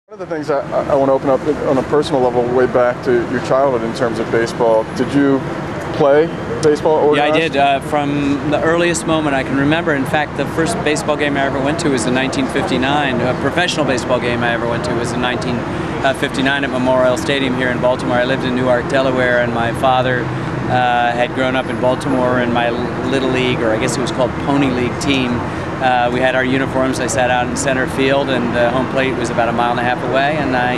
One of the things I want to open up on a personal level way back to your childhood in terms of baseball. Did you play baseball? Organized? Yeah, I did. From the earliest moment I can remember. In fact, the first baseball game I ever went to was in 1959. A professional baseball game I ever went to was in 1959 at Memorial Stadium here in Baltimore. I lived in Newark, Delaware, and my father had grown up in Baltimore, and my Little League, or I guess it was called Pony League team. We had our uniforms. I sat out in center field, and the home plate was about a mile and a half away, and I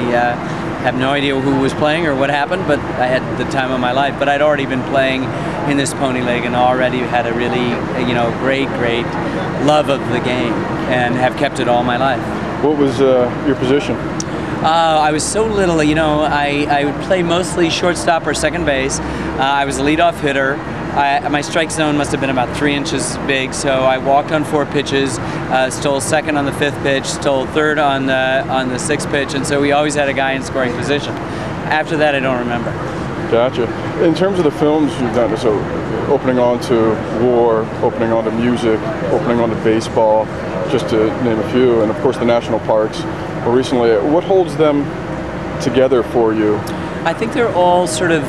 have no idea who was playing or what happened, but I had the time of my life. But I'd already been playing in this Pony League and already had a really, great love of the game, and have kept it all my life. What was your position? I was so little, I would play mostly shortstop or second base. I was a leadoff hitter. My strike zone must have been about 3 inches big, so I walked on 4 pitches, stole second on the 5th pitch, stole third on the 6th pitch, and so we always had a guy in scoring position. After that, I don't remember. Gotcha. In terms of the films you've done, so opening on to war, opening on to music, opening on to baseball, just to name a few, and of course the national parks more recently, what holds them together for you? I think they're all sort of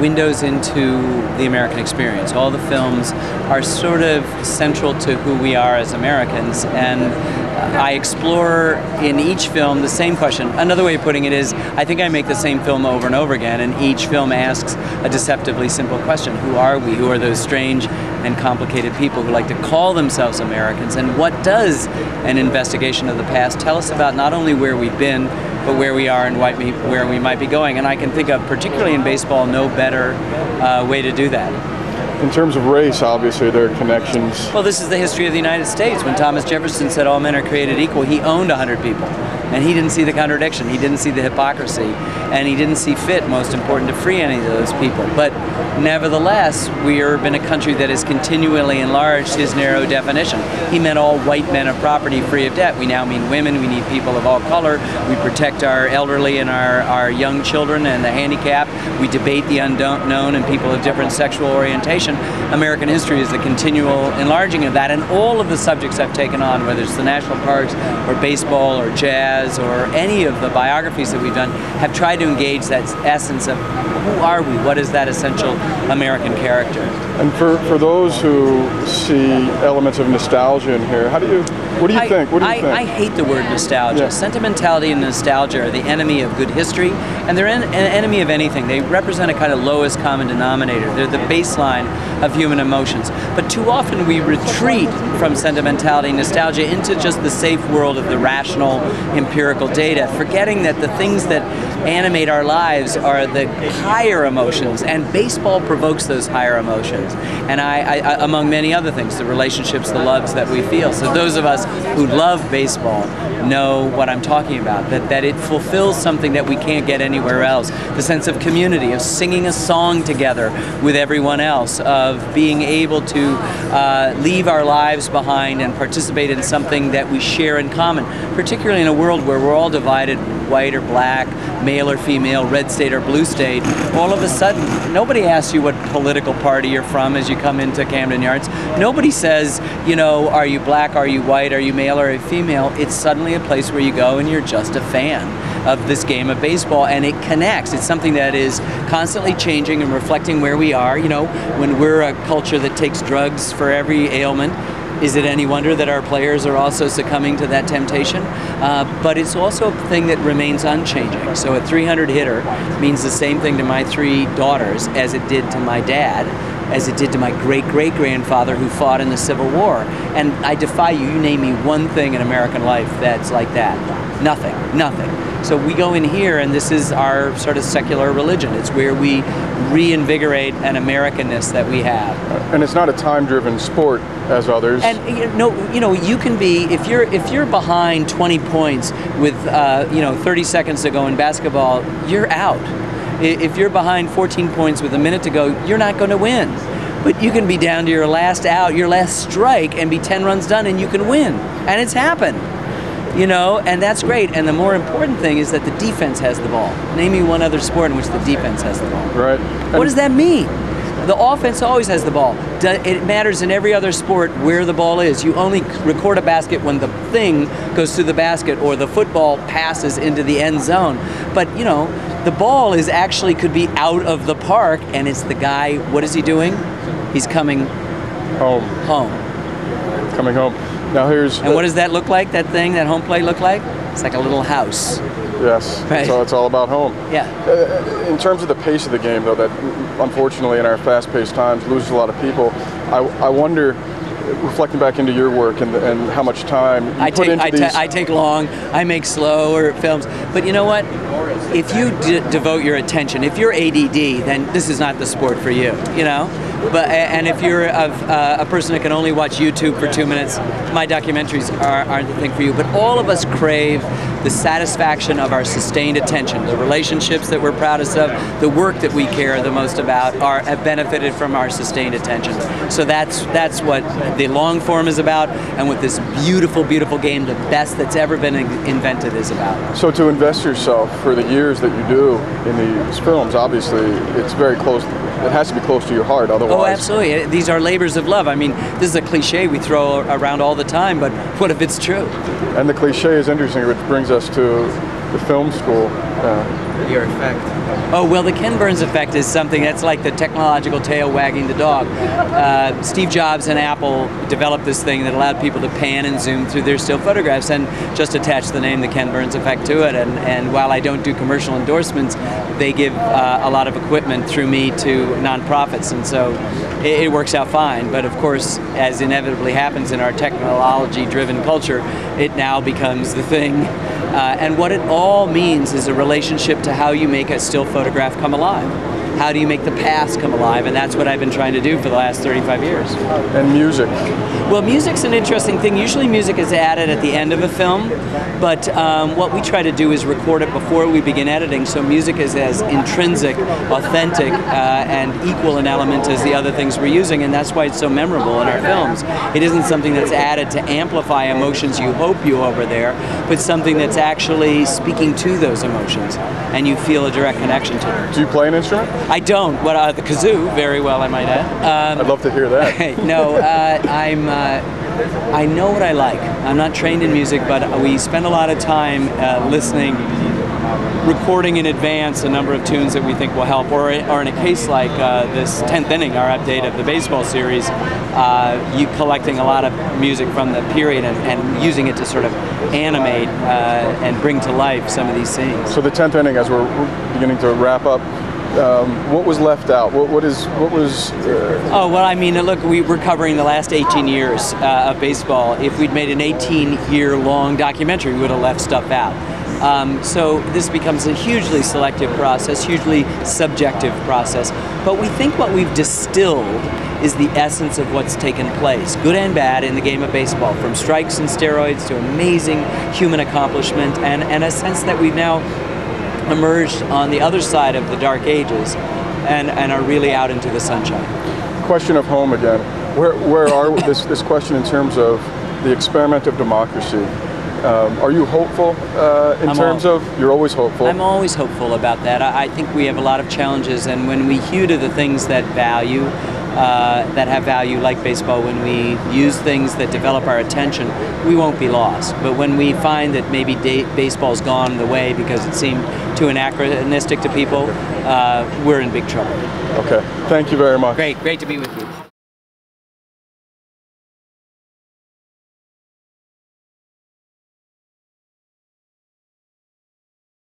windows into the American experience. All the films are sort of central to who we are as Americans, and I explore in each film the same question. Another way of putting it is, I think I make the same film over and over again, and each film asks a deceptively simple question. Who are we? Who are those strange and complicated people who like to call themselves Americans? And what does an investigation of the past tell us about not only where we've been, but where we are and where we might be going? And I can think of, particularly in baseball, no better way to do that. In terms of race, obviously, there are connections. Well, this is the history of the United States. When Thomas Jefferson said all men are created equal, he owned 100 people. And he didn't see the contradiction, he didn't see the hypocrisy, and he didn't see fit, most important, to free any of those people. But nevertheless, we have been a country that has continually enlarged his narrow definition. He meant all white men of property free of debt. We now mean women, we need people of all color, we protect our elderly and our young children and the handicapped, we debate the unknown and people of different sexual orientation. American history is the continual enlarging of that, and all of the subjects I've taken on, whether it's the national parks or baseball or jazz or any of the biographies that we've done, have tried to engage that essence of who are we, what is that essential American character. And for those who see elements of nostalgia in here, what do you think? What do you think? I hate the word nostalgia. Yeah. Sentimentality and nostalgia are the enemy of good history, and they're an enemy of anything. They represent a kind of lowest common denominator. They're the baseline of human emotions. But too often we retreat from sentimentality and nostalgia into just the safe world of the rational, empirical data, forgetting that the things that animate our lives are the higher emotions, and baseball provokes those higher emotions. And I among many other things, the relationships, the loves that we feel. So those of us who love baseball know what I'm talking about, that it fulfills something that we can't get anywhere else. The sense of community, of singing a song together with everyone else, of being able to leave our lives behind and participate in something that we share in common, particularly in a world where we're all divided, white or black, male or female, red state or blue state. All of a sudden, nobody asks you what political party you're from as you come into Camden Yards. Nobody says, are you black, are you white, are you male or female? It's suddenly a place where you go and you're just a fan of this game of baseball, and it connects. It's something that is constantly changing and reflecting where we are. When we're a culture that takes drugs for every ailment, is it any wonder that our players are also succumbing to that temptation? But it's also a thing that remains unchanging. So a 300 hitter means the same thing to my 3 daughters as it did to my dad, as it did to my great-great-grandfather who fought in the Civil War. And I defy you, name me one thing in American life that's like that. Nothing, nothing. So we go in here, and this is our sort of secular religion. It's where we reinvigorate an Americanness that we have. And it's not a time-driven sport as others. And you can be, if you're behind 20 points with 30 seconds to go in basketball, you're out. If you're behind 14 points with a minute to go, you're not going to win. But you can be down to your last out, your last strike, and be 10 runs done, and you can win. And it's happened. And that's great. And the more important thing is that the defense has the ball. Name me one other sport in which the defense has the ball. Right. What does that mean? The offense always has the ball. It matters in every other sport where the ball is. You only record a basket when the thing goes through the basket or the football passes into the end zone. But, you know, the ball is actually could be out of the park, and it's the guy, what is he doing? He's coming home. Coming home. Now here's... And what does that look like, that thing, that home plate look like? It's like a little house. Yes, right. So it's all about home. Yeah. In terms of the pace of the game, though, that unfortunately in our fast-paced times loses a lot of people, I wonder, reflecting back into your work and how much time you put into these... I take long, I make slower films, but you know what? If you devote your attention, if you're ADD, then this is not the sport for you, you know? And if you're a person that can only watch YouTube for 2 minutes, my documentaries aren't the thing for you. But all of us crave the satisfaction of our sustained attention. The relationships that we're proudest of, the work that we care the most about have benefited from our sustained attention. So that's what the long form is about, and what this beautiful, beautiful game, the best that's ever been invented, is about. So to invest yourself for the years that you do in these films, obviously it's very close. It has to be close to your heart, otherwise... Oh, absolutely. These are labors of love. I mean, this is a cliche we throw around all the time, but what if it's true? And the cliche is interesting, which brings us to the film school. Your effect. Oh, well, the Ken Burns effect is something that's like the technological tail wagging the dog. Steve Jobs and Apple developed this thing that allowed people to pan and zoom through their still photographs and just attach the name, the Ken Burns effect, to it. And while I don't do commercial endorsements, they give a lot of equipment through me to nonprofits, and so it works out fine. But of course, as inevitably happens in our technology-driven culture, it now becomes the thing. And what it all means is a relationship to how you make a still photograph come alive. How do you make the past come alive? And that's what I've been trying to do for the last 35 years. And music? Well, music's an interesting thing. Usually music is added at the end of a film, but what we try to do is record it before we begin editing, so music is as intrinsic, authentic, and equal in element as the other things we're using, and that's why it's so memorable in our films. It isn't something that's added to amplify emotions you hope you over there, but something that's actually speaking to those emotions, and you feel a direct connection to them. Do you play an instrument? I don't. The kazoo, very well, I might add. I'd love to hear that. No, I know what I like. I'm not trained in music, but we spend a lot of time listening, recording in advance a number of tunes that we think will help, or in a case like this 10th inning, our update of the baseball series, you collecting a lot of music from the period and using it to sort of animate and bring to life some of these scenes. So the 10th inning, as we're beginning to wrap up, what was left out? What was? Oh, well, I mean, look, we're covering the last 18 years of baseball. If we'd made an 18-year-long documentary, we would have left stuff out. So this becomes a hugely selective process, hugely subjective process. But we think what we've distilled is the essence of what's taken place, good and bad, in the game of baseball, from strikes and steroids to amazing human accomplishment, and a sense that we've now emerged on the other side of the dark ages and are really out into the sunshine. Question of home again. Where are this question in terms of the experiment of democracy? Are you hopeful in terms of, you're always hopeful? I'm always hopeful about that. I think we have a lot of challenges, and when we hew to the things that have value, like baseball, when we use things that develop our attention, we won't be lost. But when we find that maybe baseball's gone the way because it seemed too anachronistic to people, we're in big trouble. Okay, thank you very much. Great to be with you.